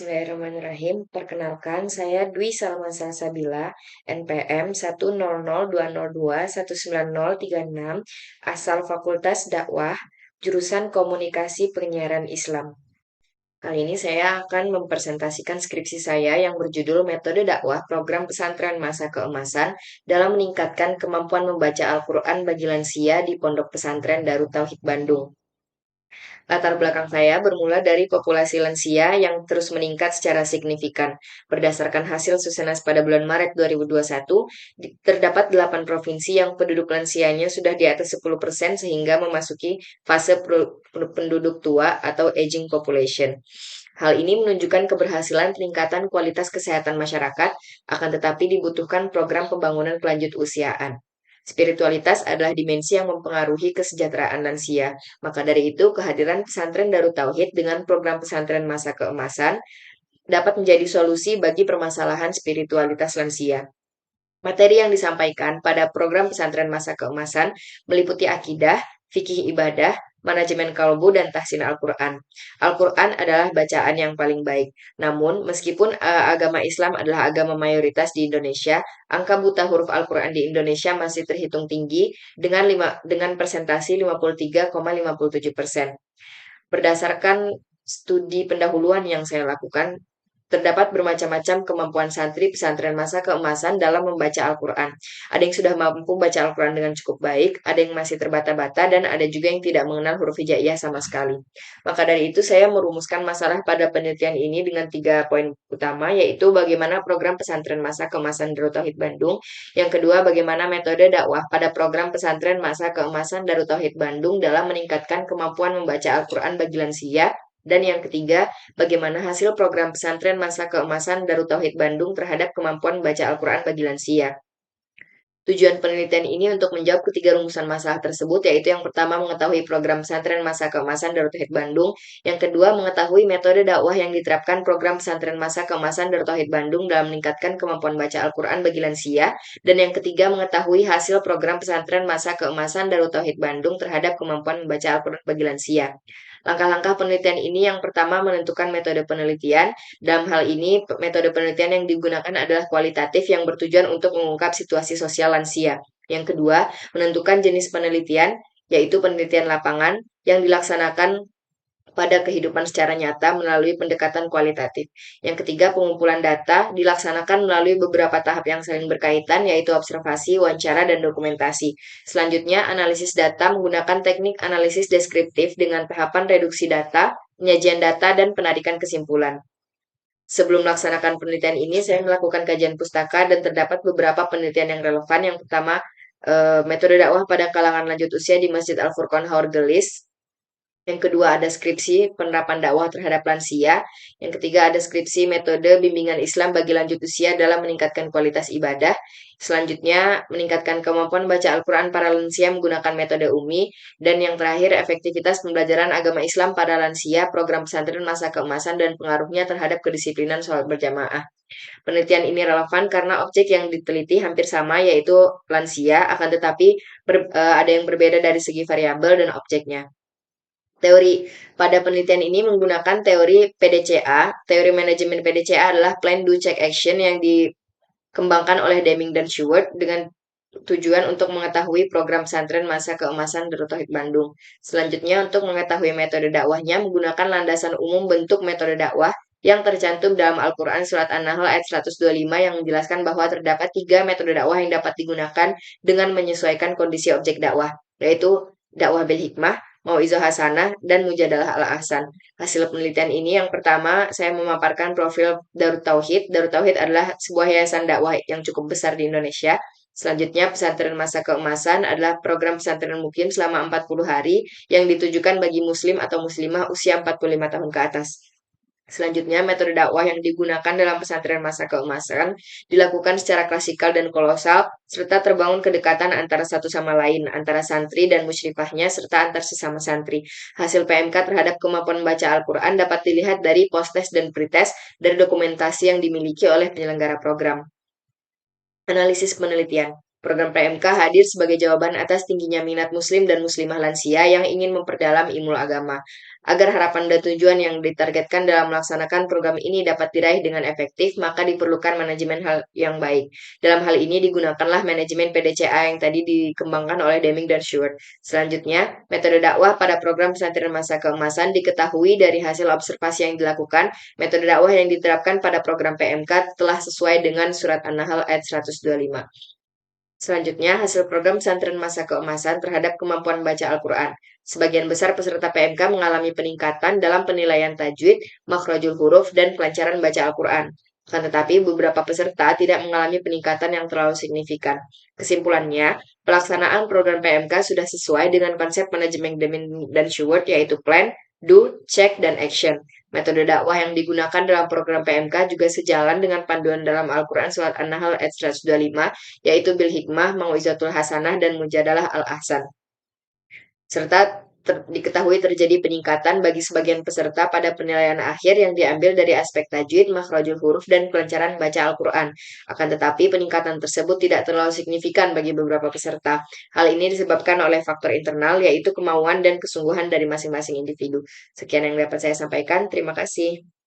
Bismillahirrahmanirrahim. Perkenalkan, saya Dwi Salma Salsabila, NPM 10020219036, asal Fakultas Dakwah, jurusan Komunikasi Penyiaran Islam. Kali ini saya akan mempresentasikan skripsi saya yang berjudul Metode Dakwah Program Pesantren Masa Keemasan dalam meningkatkan kemampuan membaca Al-Quran bagi lansia di Pondok Pesantren Darut Tauhid Bandung. Latar belakang saya bermula dari populasi lansia yang terus meningkat secara signifikan. Berdasarkan hasil Susenas pada bulan Maret 2021, terdapat 8 provinsi yang penduduk lansianya sudah di atas 10% sehingga memasuki fase penduduk tua atau aging population. Hal ini menunjukkan keberhasilan peningkatan kualitas kesehatan masyarakat, akan tetapi dibutuhkan program pembangunan kelanjut usiaan. Spiritualitas adalah dimensi yang mempengaruhi kesejahteraan lansia. Maka dari itu, kehadiran pesantren Darut Tauhid dengan program pesantren masa keemasan dapat menjadi solusi bagi permasalahan spiritualitas lansia. Materi yang disampaikan pada program pesantren masa keemasan meliputi akidah, fikih ibadah, manajemen kalbu, dan tahsin Al-Quran. Al-Quran adalah bacaan yang paling baik. Namun, meskipun agama Islam adalah agama mayoritas di Indonesia, angka buta huruf Al-Quran di Indonesia masih terhitung tinggi dengan persentase 53,57%. Berdasarkan studi pendahuluan yang saya lakukan, terdapat bermacam-macam kemampuan santri pesantren masa keemasan dalam membaca Al-Quran. Ada yang sudah mampu baca Al-Quran dengan cukup baik, ada yang masih terbata-bata, dan ada juga yang tidak mengenal huruf hijaiyah sama sekali. Maka dari itu, saya merumuskan masalah pada penelitian ini dengan 3 poin utama, yaitu bagaimana program pesantren masa keemasan Darut Tauhid Bandung, yang kedua, bagaimana metode dakwah pada program pesantren masa keemasan Darut Tauhid Bandung dalam meningkatkan kemampuan membaca Al-Quran bagi lansia, dan yang ketiga, bagaimana hasil program pesantren masa keemasan Darut Tauhid Bandung terhadap kemampuan baca Al-Quran bagi lansia. Tujuan penelitian ini untuk menjawab ketiga rumusan masalah tersebut, yaitu yang pertama mengetahui program pesantren masa keemasan Darut Tauhid Bandung, yang kedua mengetahui metode dakwah yang diterapkan program pesantren masa keemasan Darut Tauhid Bandung dalam meningkatkan kemampuan baca Al-Quran bagi lansia, dan yang ketiga mengetahui hasil program pesantren masa keemasan Darut Tauhid Bandung terhadap kemampuan membaca Al-Quran bagi lansia. Langkah-langkah penelitian ini yang pertama menentukan metode penelitian. Dalam hal ini, metode penelitian yang digunakan adalah kualitatif yang bertujuan untuk mengungkap situasi sosial lansia. Yang kedua, menentukan jenis penelitian, yaitu penelitian lapangan yang dilaksanakan pada kehidupan secara nyata melalui pendekatan kualitatif. Yang ketiga, pengumpulan data dilaksanakan melalui beberapa tahap yang saling berkaitan, yaitu observasi, wawancara, dan dokumentasi. Selanjutnya, analisis data menggunakan teknik analisis deskriptif dengan tahapan reduksi data, penyajian data, dan penarikan kesimpulan. Sebelum melaksanakan penelitian ini, saya melakukan kajian pustaka dan terdapat beberapa penelitian yang relevan. Yang pertama, metode dakwah pada kalangan lanjut usia di Masjid Al-Furqan Haurgelis. Yang kedua ada skripsi penerapan dakwah terhadap lansia. Yang ketiga ada skripsi metode bimbingan Islam bagi lanjut usia dalam meningkatkan kualitas ibadah. Selanjutnya meningkatkan kemampuan baca Al-Quran para lansia menggunakan metode UMI. Dan yang terakhir efektivitas pembelajaran agama Islam pada lansia, program pesantren masa keemasan dan pengaruhnya terhadap kedisiplinan sholat berjamaah. Penelitian ini relevan karena objek yang diteliti hampir sama, yaitu lansia, akan tetapi ada yang berbeda dari segi variabel dan objeknya. Teori pada penelitian ini menggunakan teori PDCA. Teori manajemen PDCA adalah Plan Do Check Action yang dikembangkan oleh Deming dan Stewart dengan tujuan untuk mengetahui program pesantren masa keemasan Darut Tauhid Bandung. Selanjutnya, untuk mengetahui metode dakwahnya menggunakan landasan umum bentuk metode dakwah yang tercantum dalam Al-Quran Surat An-Nahl ayat 125 yang menjelaskan bahwa terdapat 3 metode dakwah yang dapat digunakan dengan menyesuaikan kondisi objek dakwah, yaitu dakwah bil hikmah, mauizah hasanah, dan mujadalah al-ahsan. Hasil penelitian ini yang pertama, saya memaparkan profil Darut Tauhid. Darut Tauhid adalah sebuah yayasan dakwah yang cukup besar di Indonesia. Selanjutnya, pesantren masa keemasan adalah program pesantren mukim selama 40 hari yang ditujukan bagi muslim atau muslimah usia 45 tahun ke atas. Selanjutnya, metode dakwah yang digunakan dalam pesantren masa keemasan dilakukan secara klasikal dan kolosal, serta terbangun kedekatan antara satu sama lain, antara santri dan musyrifahnya, serta antar sesama santri. Hasil PMK terhadap kemampuan membaca Al-Quran dapat dilihat dari post-test dan pre-test dari dokumentasi yang dimiliki oleh penyelenggara program. Analisis penelitian. Program PMK hadir sebagai jawaban atas tingginya minat muslim dan muslimah lansia yang ingin memperdalam ilmu agama. Agar harapan dan tujuan yang ditargetkan dalam melaksanakan program ini dapat diraih dengan efektif, maka diperlukan manajemen hal yang baik. Dalam hal ini digunakanlah manajemen PDCA yang tadi dikembangkan oleh Deming dan Stewart. Selanjutnya, metode dakwah pada program pesantren masa keemasan diketahui dari hasil observasi yang dilakukan. Metode dakwah yang diterapkan pada program PMK telah sesuai dengan surat An-Nahl ayat 125. Selanjutnya, hasil program pesantren masa keemasan terhadap kemampuan baca Al-Quran. Sebagian besar peserta PMK mengalami peningkatan dalam penilaian tajwid, makhrajul huruf, dan kelancaran baca Al-Quran. Akan tetapi, beberapa peserta tidak mengalami peningkatan yang terlalu signifikan. Kesimpulannya, pelaksanaan program PMK sudah sesuai dengan konsep manajemen Deming dan Stewart, yaitu plan, do, check, dan action. Metode dakwah yang digunakan dalam program PMK juga sejalan dengan panduan dalam Al-Quran Surat An-Nahl ayat 125, yaitu bil hikmah, mau'izatul hasanah, dan mujadalah al-ahsan. Serta diketahui terjadi peningkatan bagi sebagian peserta pada penilaian akhir yang diambil dari aspek tajwid, makhrajul huruf, dan kelancaran baca Al-Quran. Akan tetapi peningkatan tersebut tidak terlalu signifikan bagi beberapa peserta. Hal ini disebabkan oleh faktor internal, yaitu kemauan dan kesungguhan dari masing-masing individu. Sekian yang dapat saya sampaikan. Terima kasih.